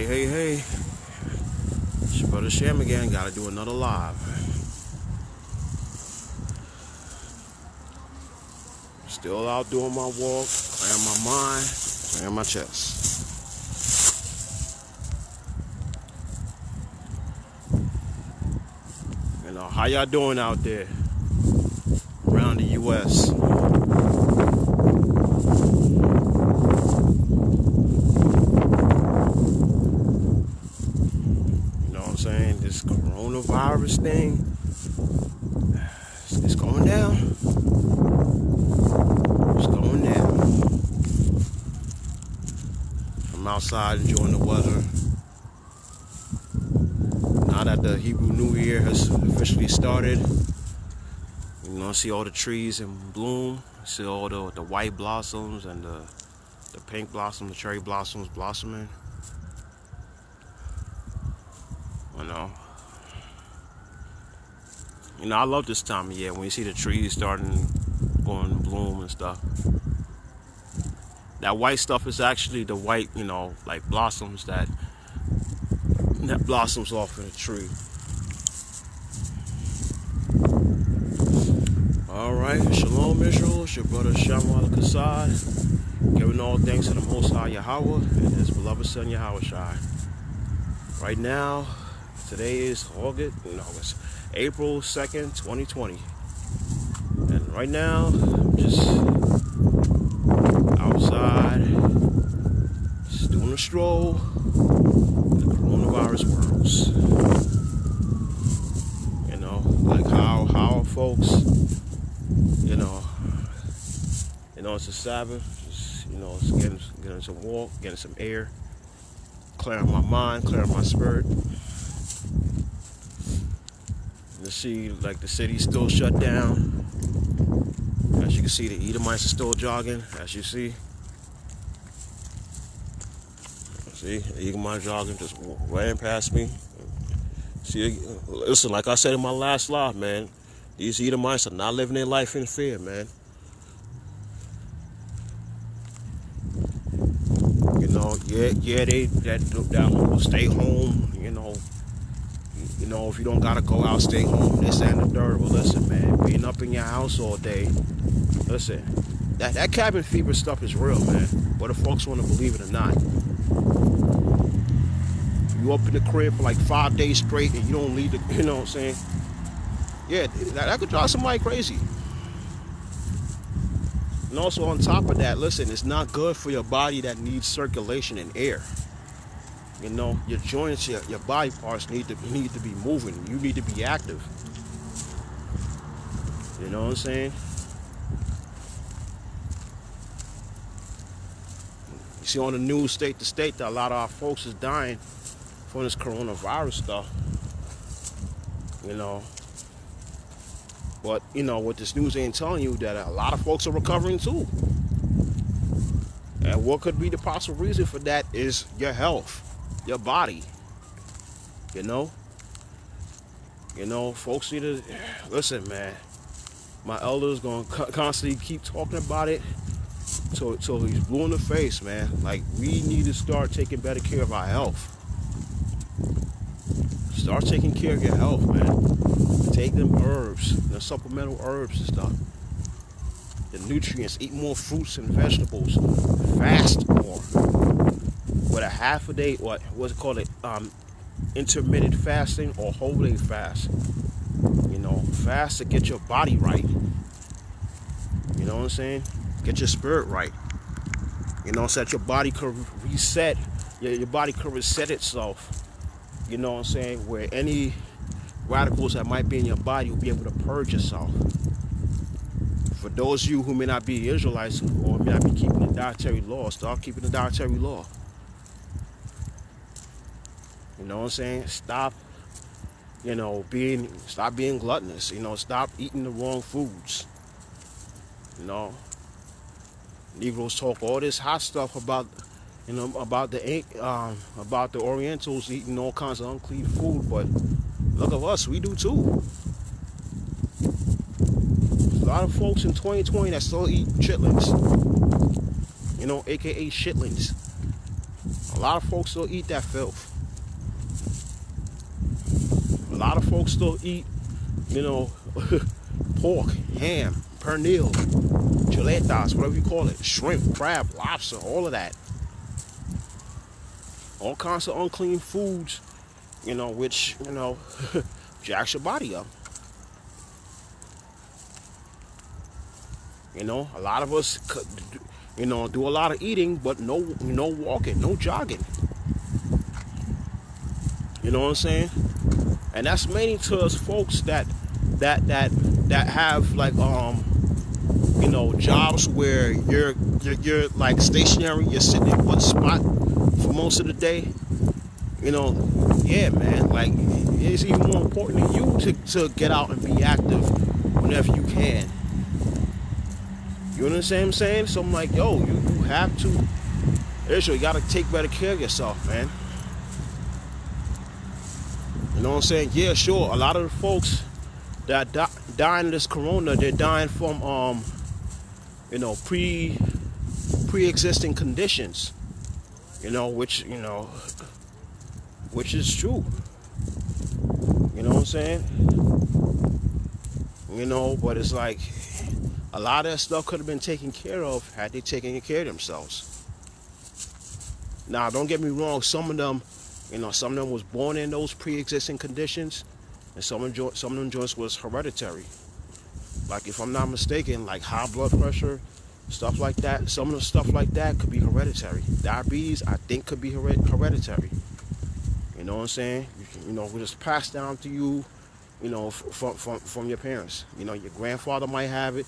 Hey. It's your brother Sham again. Gotta do another live. Still out doing my walk, clearing my mind, clearing my chest. You know, how y'all doing out there around the U.S.? Saying this coronavirus thing, it's going down. It's going down. I'm outside enjoying the weather. Now that the Hebrew New Year has officially started, you know, I see all the trees in bloom. I see all the white blossoms and the pink blossoms, the cherry blossoms blossoming. You know, I love this time of year when you see the trees starting going to bloom and stuff. That white stuff is actually the white, you know, like blossoms that blossoms off of the tree. All right, Shalom Israel, it's your brother Shalom giving all thanks to the Most High Yahweh and His beloved Son Yahweh Shai. Right now, today is it's April 2nd, 2020. And right now, I'm just outside, just doing a stroll in the coronavirus worlds. You know, like how folks, you know, it's a Sabbath, just, you know, it's getting some walk, getting some air, clearing my mind, clearing my spirit. You see, like, the city's still shut down. As you can see, the Edomites are still jogging, as you see. See, the Edomites jogging, just ran past me. See, listen, like I said in my last live, man, these Edomites are not living their life in fear, man. You know, that whole stay home, you know, if you don't gotta go out, stay home, this and the third. Well, listen, man, being up in your house all day, listen, that cabin fever stuff is real, man, whether folks want to believe it or not. You up in the crib for like 5 days straight and you don't leave you know what I'm saying? Yeah, that could drive somebody crazy. And also on top of that, listen, it's not good for your body that needs circulation and air. You know, your joints, your body parts need to be moving. You need to be active. You know what I'm saying? You see on the news state to state that a lot of our folks is dying from this coronavirus stuff. You know. But, you know, what this news ain't telling you that a lot of folks are recovering too. And what could be the possible reason for that is your health. Your body, you know, folks need to listen, man. My elders gonna constantly keep talking about it till he's blue in the face, man. Like, we need to start taking better care of our health. Start taking care of your health, man. Take them herbs, the supplemental herbs and stuff. The nutrients. Eat more fruits and vegetables. Fast more. With a half a day, what's it called, intermittent fasting or whole day fast. You know, fast to get your body right. You know what I'm saying? Get your spirit right. You know, so that your body could reset. Your body could reset itself. You know what I'm saying? Where any radicals that might be in your body will be able to purge yourself. For those of you who may not be Israelites or may not be keeping the dietary law, start keeping the dietary law. You know what I'm saying? Stop being gluttonous. You know, stop eating the wrong foods. You know, Negroes talk all this hot stuff about, you know, about the Orientals eating all kinds of unclean food, but look at us, we do too. There's a lot of folks in 2020 that still eat chitlins. You know, aka shitlings. A lot of folks still eat that filth. A lot of folks still eat, you know, pork, ham, pernil, chuletas, whatever you call it, shrimp, crab, lobster, all of that. All kinds of unclean foods, you know, which, you know, jacks your body up. You know, a lot of us, you know, do a lot of eating, but no walking, no jogging. You know what I'm saying? And that's mainly to us folks that have like you know, jobs where you're like stationary, you're sitting in one spot for most of the day. You know, yeah, man, like it's even more important than you to get out and be active whenever you can. You understand what I'm saying? So I'm like, yo, you have to, Israel, you gotta take better care of yourself, man. You know what I'm saying? Yeah, sure. A lot of the folks that dying of this corona, they're dying from you know, pre-existing conditions. You know, which is true. You know what I'm saying? You know, but it's like a lot of that stuff could have been taken care of had they taken care of themselves. Now, don't get me wrong, some of them, you know, some of them was born in those pre-existing conditions, and some of them joints was hereditary. Like, if I'm not mistaken, like high blood pressure, stuff like that, some of the stuff like that could be hereditary. Diabetes, I think, could be hereditary. You know what I'm saying? You know, we just pass down to you, you know, from your parents. You know, your grandfather might have it,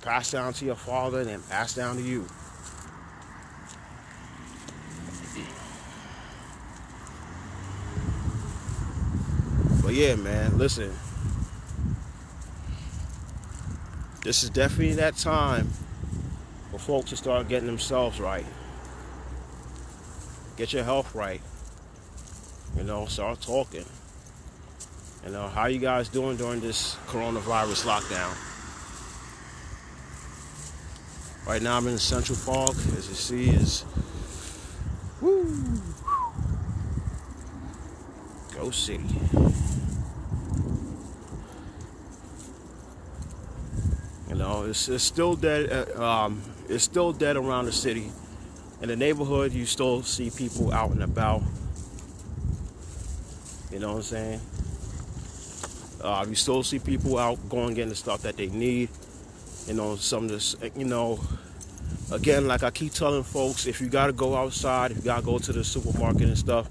pass down to your father, and then pass down to you. But yeah, man, listen. This is definitely that time for folks to start getting themselves right. Get your health right. You know, start talking. You know, how you guys doing during this coronavirus lockdown? Right now I'm in Central Park. As you see, is woo, Go City. You know, it's still dead. It's still dead around the city. In the neighborhood, you still see people out and about. You know what I'm saying? You still see people out going getting the stuff that they need. You know, some of this, you know, again, like I keep telling folks, if you got to go outside, if you got to go to the supermarket and stuff,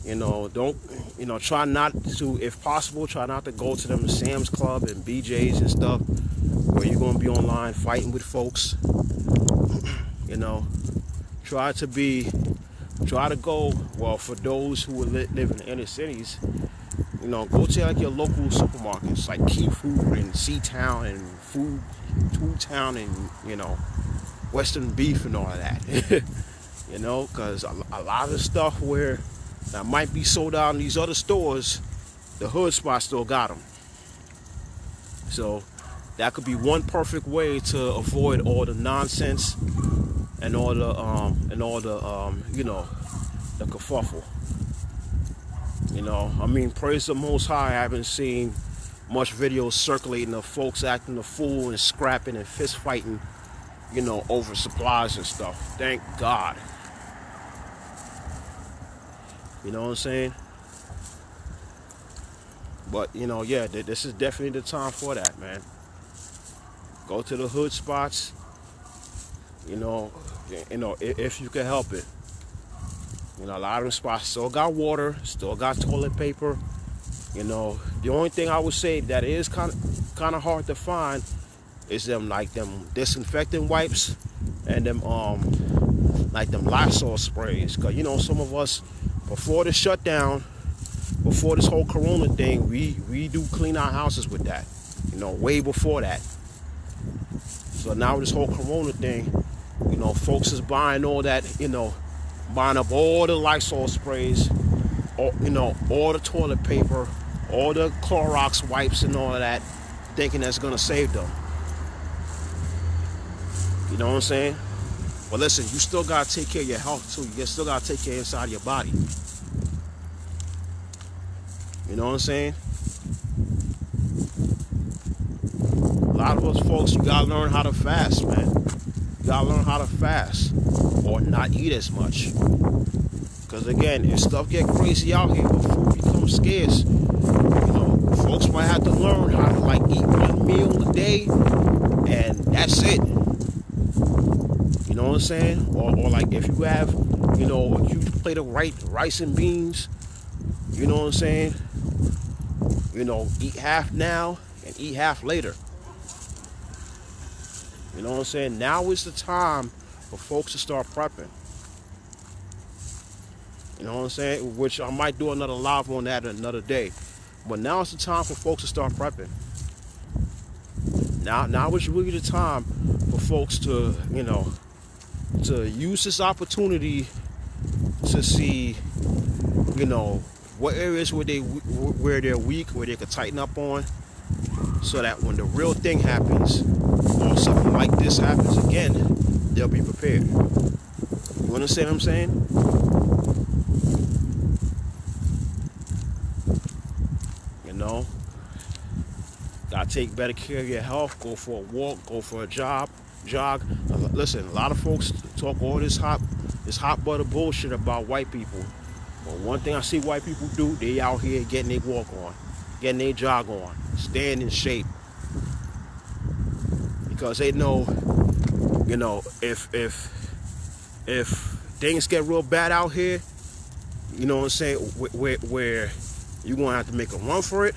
you know, don't, you know, try not to, if possible, try not to go to them Sam's Club and BJ's and stuff, where you're going to be online fighting with folks. You know, try to go, well, for those who live in the inner cities, you know, go to like your local supermarkets, like Key Food and C-Town and Food Town and, you know, Western Beef and all of that. You know, because a lot of the stuff where that might be sold out in these other stores, the hood spot still got them. So that could be one perfect way to avoid all the nonsense and all the you know, the kerfuffle. You know, I mean, praise the Most High, I haven't seen much videos circulating of folks acting a fool and scrapping and fist fighting, you know, over supplies and stuff. Thank God. You know what I'm saying? But, you know, yeah, this is definitely the time for that, man. Go to the hood spots, you know, if you can help it. You know, a lot of them spots still got water, still got toilet paper. You know, the only thing I would say that is kind of hard to find is them disinfectant wipes and them like them Lysol sprays. Cause you know, some of us before the shutdown, before this whole corona thing, we do clean our houses with that. You know, way before that. So now with this whole corona thing, you know, folks is buying all that, you know, buying up all the Lysol sprays, you know, all the toilet paper, all the Clorox wipes and all of that, thinking that's gonna save them. You know what I'm saying? But listen, you still gotta take care of your health too. You still gotta take care inside of your body. You know what I'm saying? A lot of us folks, you gotta learn how to fast, man. You gotta learn how to fast or not eat as much. Because again, if stuff get crazy out here, if food becomes scarce, you know, folks might have to learn how to like eat one meal a day, and that's it. You know what I'm saying? Or like if you have, you know, a huge plate of rice and beans, you know what I'm saying? You know, eat half now and eat half later. You know what I'm saying? Now is the time for folks to start prepping. You know what I'm saying? Which I might do another live on that another day. But now is the time for folks to start prepping. Now is really the time for folks to, you know, to use this opportunity to see, you know, what areas where they're weak, where they could tighten up on, so that when the real thing happens, or something like this happens again, they'll be prepared. You understand what I'm saying? You know, gotta take better care of your health. Go for a walk. Go for a jog. Listen, a lot of folks talk all this hot butter bullshit about white people. But one thing I see white people do, they out here getting their walk on, getting their jog on, staying in shape. Because they know, you know, if things get real bad out here, you know what I'm saying, where you're going to have to make a run for it,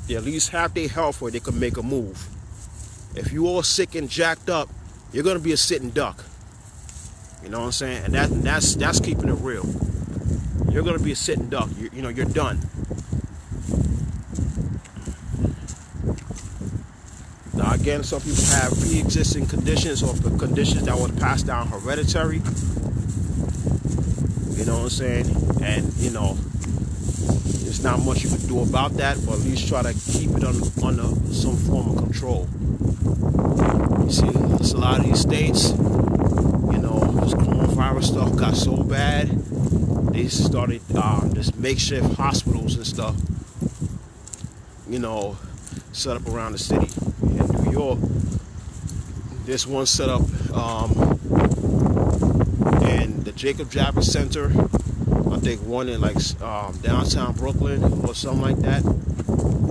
they at least have their health where they can make a move. If you all sick and jacked up, you're going to be a sitting duck. You know what I'm saying? And that's keeping it real. You're going to be a sitting duck. You know, you're done. Now, again, some people have pre-existing conditions or conditions that were passed down hereditary. You know what I'm saying? And, you know, there's not much you can do about that, but at least try to keep it under some form of control. You see, there's a lot of these states, you know, this coronavirus stuff got so bad, they started this makeshift hospitals and stuff, you know, set up around the city. In New York, there's one set up in the Jacob Javits Center. I think one in like downtown Brooklyn or something like that.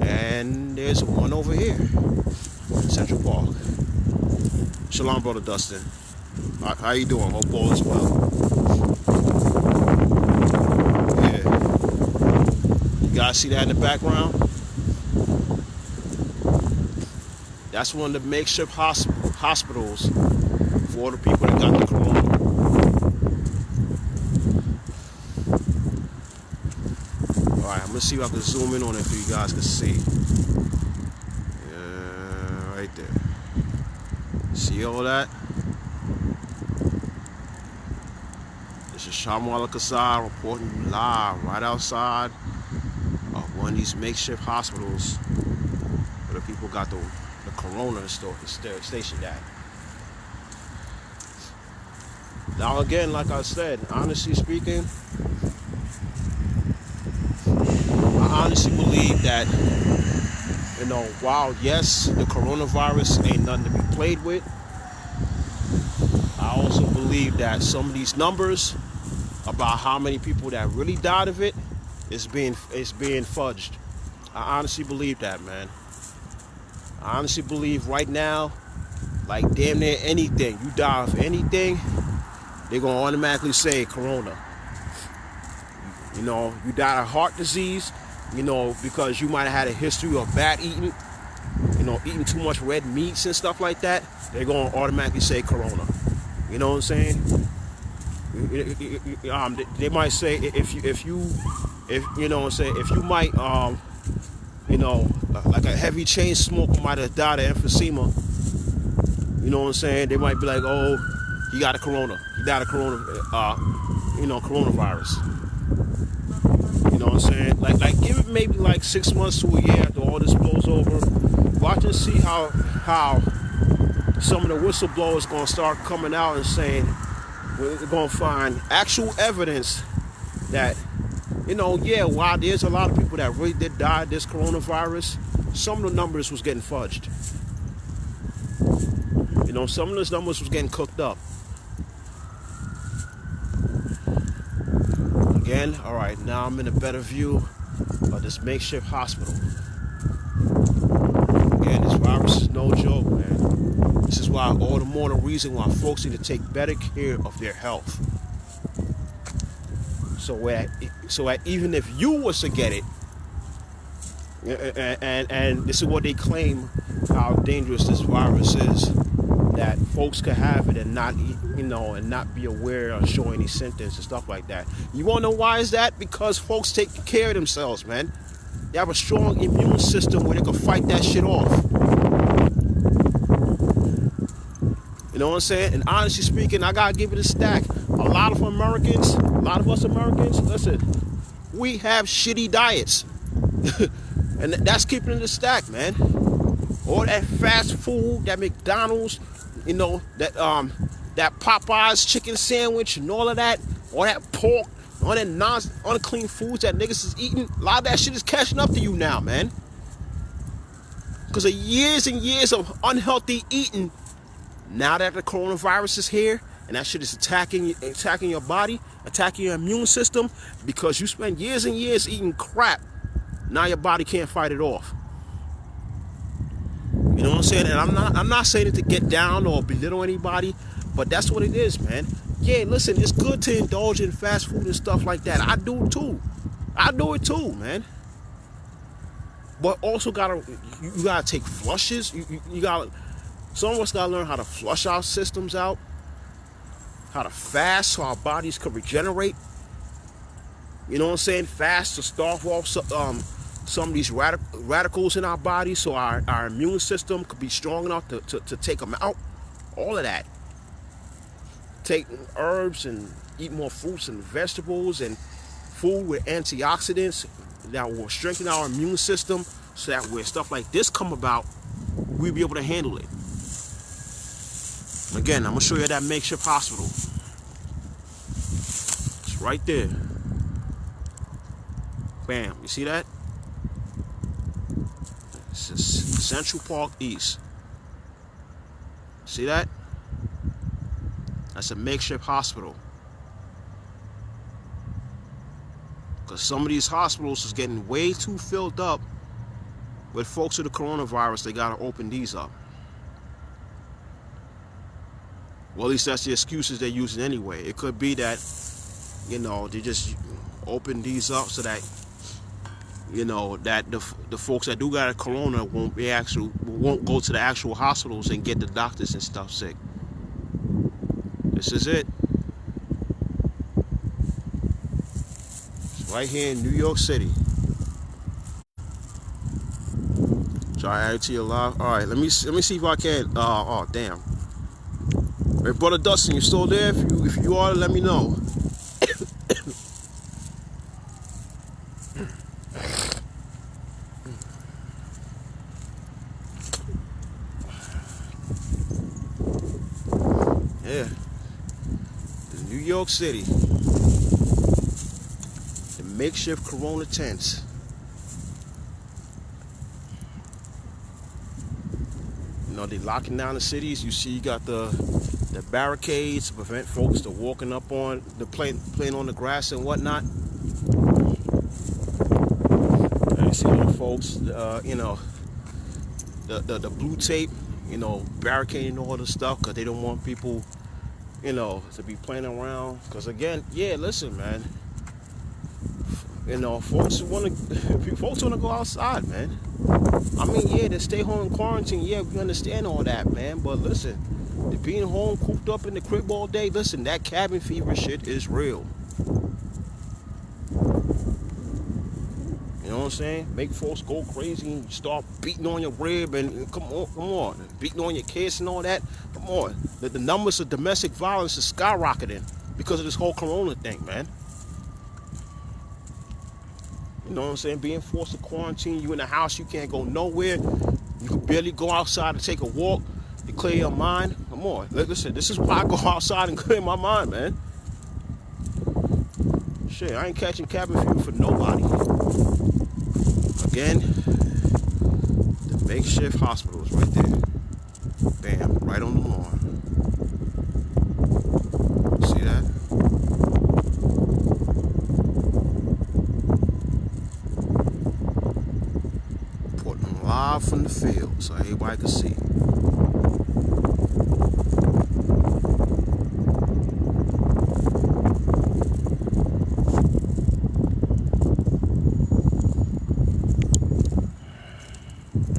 And there's one over here in Central Park. Shalom, Brother Dustin. How you doing? Hope all is well. Yeah. You guys see that in the background? That's one of the makeshift hospitals for all the people that got the corona. Alright, I'm going to see if I can zoom in on it so you guys can see. Yeah, right there. See all that? This is Shalom reporting live right outside of one of these makeshift hospitals where the people got the corona stationed at. Now again, like I said, honestly speaking, I honestly believe that, you know, while yes, the coronavirus ain't nothing to be played with, I also believe that some of these numbers about how many people that really died of it is being fudged. I honestly believe that, man. I honestly believe right now, like damn near anything, you die of anything, they're going to automatically say corona. You know, you died of heart disease, you know, because you might have had a history of bad eating, you know, eating too much red meats and stuff like that, they're going to automatically say corona. You know what I'm saying? They might say if you know what I'm saying, if you might, you know, like a heavy chain smoker might have died of emphysema. You know what I'm saying? They might be like, oh, he got a corona. He died of corona, you know, coronavirus. You know what I'm saying? Like give it maybe like 6 months to a year after all this blows over. Watch and see how some of the whistleblowers going to start coming out and saying we're going to find actual evidence that, yeah, while there's a lot of people that really did die of this coronavirus, some of the numbers was getting fudged. Some of those numbers was getting cooked up. Again, all right, now I'm in a better view of this makeshift hospital. Again, this virus is no joke, man. This is why all the more the reason why folks need to take better care of their health. So that even if you was to get it, and this is what they claim how dangerous this virus is, that folks could have it and not, and not be aware or show any symptoms and stuff like that. You want to know why is that? Because folks take care of themselves, man. They have a strong immune system where they can fight that shit off. You know what I'm saying? And honestly speaking, I gotta give it a stack. A lot of us Americans, listen, we have shitty diets. And that's keeping it a stack, man. All that fast food, that McDonald's, that Popeyes chicken sandwich and all of that, all that pork, all that unclean foods that niggas is eating, a lot of that shit is catching up to you now, man. Because of years and years of unhealthy eating, now that the coronavirus is here, and that shit is attacking your body, attacking your immune system, because you spend years and years eating crap, now your body can't fight it off. You know what I'm saying? And I'm not saying it to get down or belittle anybody, but that's what it is, man. Yeah, listen, it's good to indulge in fast food and stuff like that. I do too. I do it too, man. But also you gotta take flushes. Some of us gotta learn how to flush our systems out, how to fast so our bodies can regenerate. You know what I'm saying? Fast to starve off some of these radicals in our body so our immune system could be strong enough to take them out. All of that. Take herbs and eat more fruits and vegetables and food with antioxidants that will strengthen our immune system so that when stuff like this come about, we'll be able to handle it. Again, I'm going to show you that makeshift hospital. It's right there. Bam. You see that? It's Central Park East. See that? That's a makeshift hospital. Because some of these hospitals is getting way too filled up with folks with the coronavirus. They got to open these up. Well, at least that's the excuses they're using anyway. It could be that, they just open these up so that, that the folks that do got a corona won't go to the actual hospitals and get the doctors and stuff sick. This is it. It's right here in New York City. Try to add it to your live. All right, let me see if I can. Oh damn. Hey, brother Dustin, you still there? If you are, let me know. Yeah. New York City. The makeshift corona tents. They're locking down the cities. You see, you got the barricades to prevent folks from walking up on the playing on the grass and whatnot. I see all the folks, the blue tape, barricading all the stuff because they don't want people, to be playing around. Because again, yeah, listen, man. Folks want to go outside, man. I mean, yeah, they stay home in quarantine. Yeah, we understand all that, man. But listen, the being home, cooped up in the crib all day, listen, that cabin fever shit is real. You know what I'm saying? Make folks go crazy and start beating on your rib and come on, beating on your kids and all that. Come on, the numbers of domestic violence is skyrocketing because of this whole corona thing, man. You know what I'm saying? Being forced to quarantine, you in the house, you can't go nowhere. You can barely go outside to take a walk. You clear your mind. Come on. Listen, this is why I go outside and clear my mind, man. Shit, I ain't catching cabin fever for nobody. Again, the makeshift hospital is right there. Bam, right on the lawn. See that? Putting live from the field so everybody can see.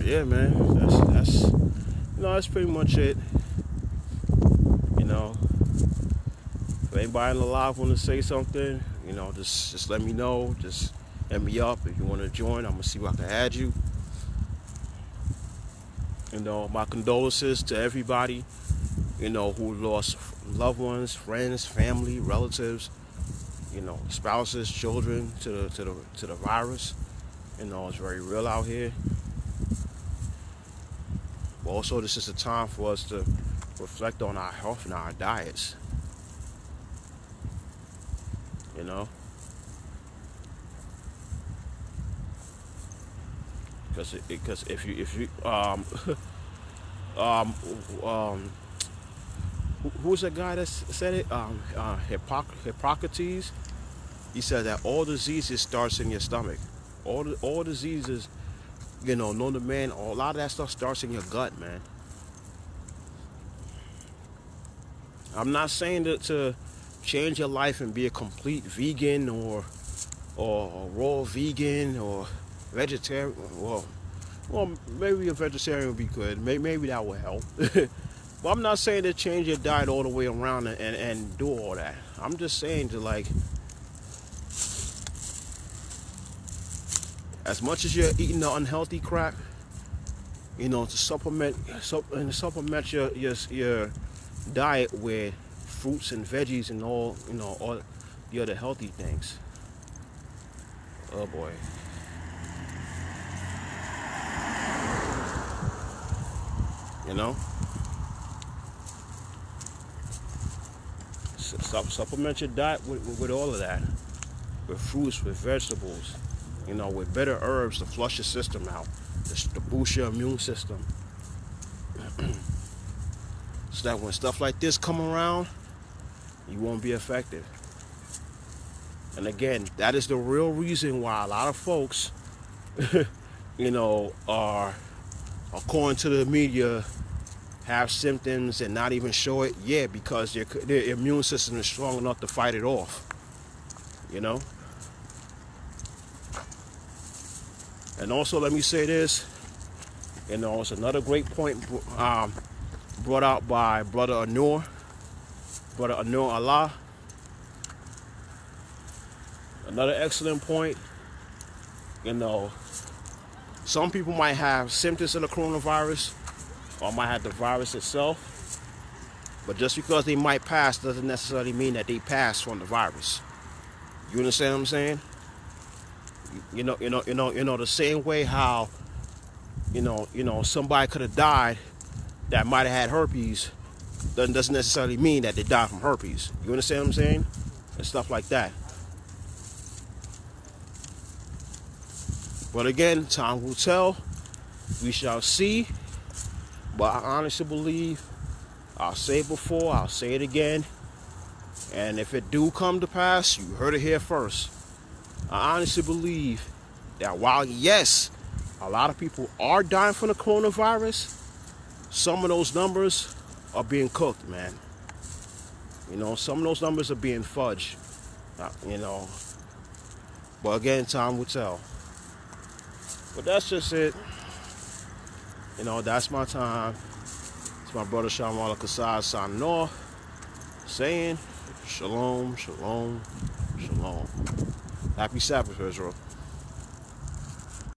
Yeah, man, that's that's pretty much it. If anybody in the live want to say something, just let me know. Just hit me up if you want to join. I'm gonna see if I can add you. My condolences to everybody, who lost loved ones, friends, family, relatives, spouses, children to the virus. It's very real out here. But also, this is a time for us to reflect on our health and our diets. Because if you who's that guy that said it? Hippocrates. He said that all diseases starts in your stomach. All diseases, known to man, a lot of that stuff starts in your gut, man. I'm not saying to change your life and be a complete vegan or raw vegan or vegetarian. Well, maybe a vegetarian would be good. Maybe that would help. But I'm not saying to change your diet all the way around and do all that. I'm just saying to, like, as much as you're eating the unhealthy crap, to supplement your diet with fruits and veggies and all the other healthy things. Oh boy. Supplement your diet with all of that, with fruits, with vegetables, with better herbs to flush your system out, to boost your immune system, so that when stuff like this come around, you won't be affected. And again, that is the real reason why a lot of folks, are, according to the media, have symptoms and not even show it. Yeah, because their immune system is strong enough to fight it off. And also, let me say this. It's another great point brought out by Brother Anur Allah. Another excellent point. Some people might have symptoms of the coronavirus or might have the virus itself, but just because they might pass doesn't necessarily mean that they pass from the virus. You understand what I'm saying? The same way how somebody could have died that might have had herpes doesn't necessarily mean that they died from herpes. You understand what I'm saying? And stuff like that. But again, time will tell. We shall see. But I honestly believe, I'll say it before, I'll say it again, and if it do come to pass, you heard it here first. I honestly believe that while, yes, a lot of people are dying from the coronavirus, some of those numbers are being cooked, man. Some of those numbers are being fudged, But again, time will tell. But that's just it. That's my time. It's my brother Shalom signing off, saying Shalom, Shalom, Shalom. Happy Sabbath, Israel.